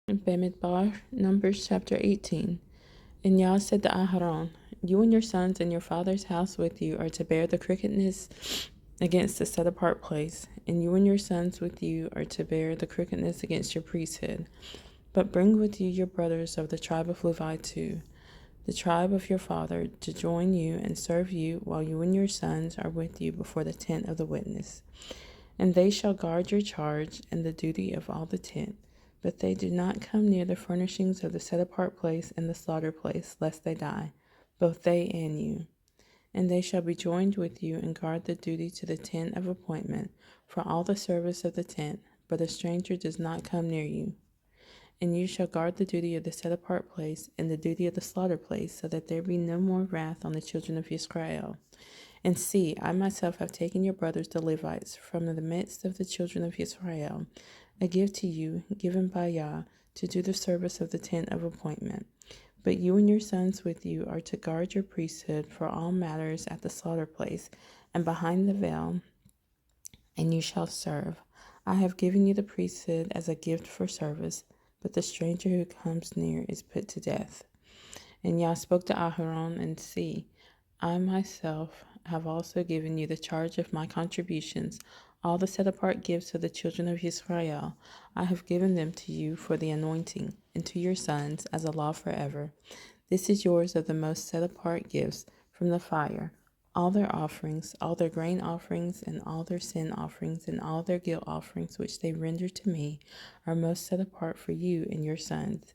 Bemiđbar, Numbers chapter 18. And Yah said to Aharon, "You and your sons and your father's house with you are to bear the crookedness against the set apart place, and you and your sons with you are to bear the crookedness against your priesthood. But bring with you your brothers of the tribe of Levi too, the tribe of your father, to join you and serve you while you and your sons are with you before the tent of the witness. And they shall guard your charge and the duty of all the tent. But they do not come near the furnishings of the set apart place and the slaughter place, lest they die, both they and you. And they shall be joined with you and guard the duty to the tent of appointment for all the service of the tent, but a stranger does not come near you. And you shall guard the duty of the set apart place and the duty of the slaughter place, so that there be no more wrath on the children of Israel. And see, I myself have taken your brothers the Levites from the midst of the children of Israel, a gift to you, given by Yah, to do the service of the tent of appointment. But you and your sons with you are to guard your priesthood for all matters at the slaughter place and behind the veil, and you shall serve. I have given you the priesthood as a gift for service, but the stranger who comes near is put to death." And Yah spoke to Aharon, and see, I myself have also given you the charge of my contributions, all the set apart gifts of the children of Israel. I have given them to you for the anointing, and to your sons as a law forever. This is yours of the most set apart gifts from the fire. All their offerings, all their grain offerings, and all their sin offerings, and all their guilt offerings which they render to me, are most set apart for you and your sons.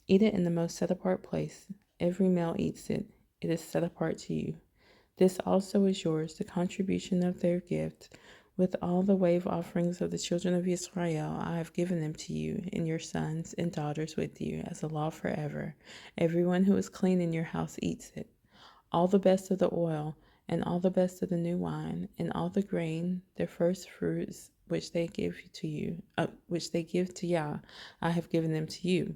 Eat it in the most set apart place. Every male eats it. It is set apart to you. This also is yours, the contribution of their gift. With all the wave offerings of the children of Israel, I have given them to you and your sons and daughters with you as a law forever. Everyone who is clean in your house eats it. All the best of the oil, and all the best of the new wine, and all the grain, their first fruits, which they give to you, which they give to Yah, I have given them to you.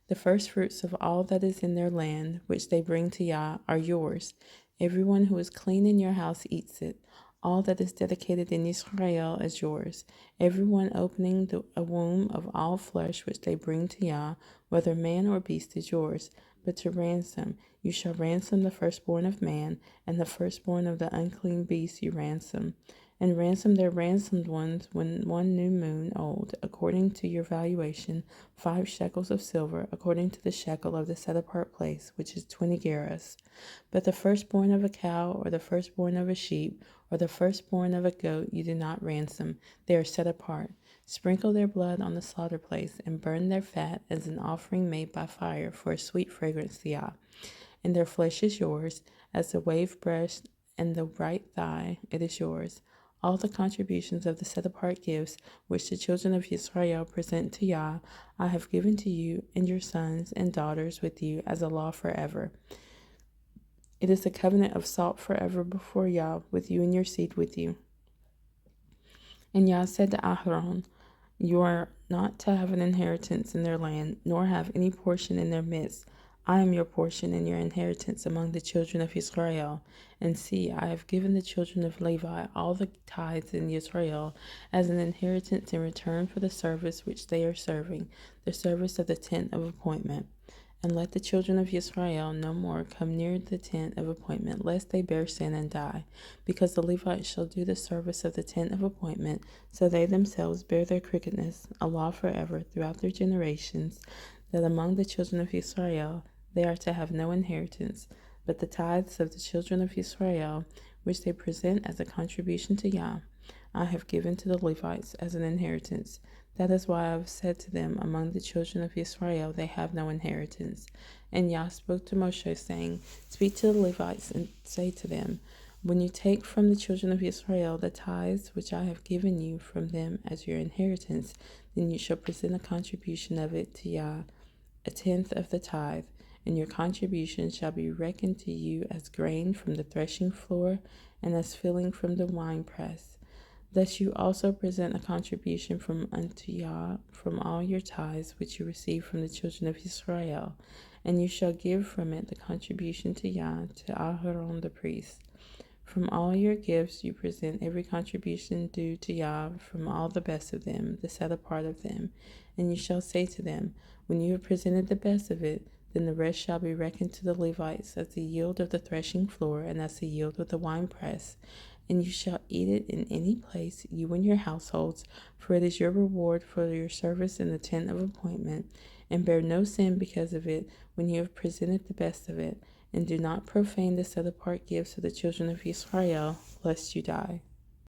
The first fruits of all that is in their land, which they bring to Yah, are yours. Everyone who is clean in your house eats it. All that is dedicated in Israel is yours. Everyone opening a womb of all flesh which they bring to Yah, whether man or beast, is yours. But to ransom, you shall ransom the firstborn of man, and the firstborn of the unclean beast you ransom. And ransom their ransomed ones when 1 new moon old, according to your valuation, 5 shekels of silver, according to the shekel of the set apart place, which is 20 gerahs. But the firstborn of a cow, or the firstborn of a sheep, or the firstborn of a goat you do not ransom. They are set apart. Sprinkle their blood on the slaughter place, and burn their fat as an offering made by fire for a sweet fragrance to Yah. And their flesh is yours, as the wave breast and the right thigh, it is yours. All the contributions of the set apart gifts which the children of Israel present to Yah, I have given to you and your sons and daughters with you as a law forever. It is a covenant of salt forever before Yah, with you and your seed with you. And Yah said to Aharon, "You are not to have an inheritance in their land, nor have any portion in their midst. I am your portion and your inheritance among the children of Israel. And see, I have given the children of Levi all the tithes in Israel as an inheritance in return for the service which they are serving, the service of the tent of appointment. And let the children of Israel no more come near the tent of appointment, lest they bear sin and die, because the Levites shall do the service of the tent of appointment, so they themselves bear their crookedness, a law forever throughout their generations, that among the children of Israel they are to have no inheritance, but the tithes of the children of Israel, which they present as a contribution to Yah, I have given to the Levites as an inheritance. That is why I have said to them, among the children of Israel they have no inheritance. And Yah spoke to Moshe, saying, Speak to the Levites and say to them, When you take from the children of Israel the tithes which I have given you from them as your inheritance, then you shall present a contribution of it to Yah, 1/10 of the tithe, and your contribution shall be reckoned to you as grain from the threshing floor, and as filling from the winepress. Thus you also present a contribution from unto Yah from all your tithes which you receive from the children of Israel, and you shall give from it the contribution to Yah to Aharon the priest. From all your gifts you present every contribution due to Yah from all the best of them, the set apart of them. And you shall say to them, when you have presented the best of it, then the rest shall be reckoned to the Levites as the yield of the threshing floor and as the yield of the winepress. And you shall eat it in any place, you and your households, for it is your reward for your service in the tent of appointment. And bear no sin because of it when you have presented the best of it. And do not profane the set-apart gifts of the children of Israel, lest you die.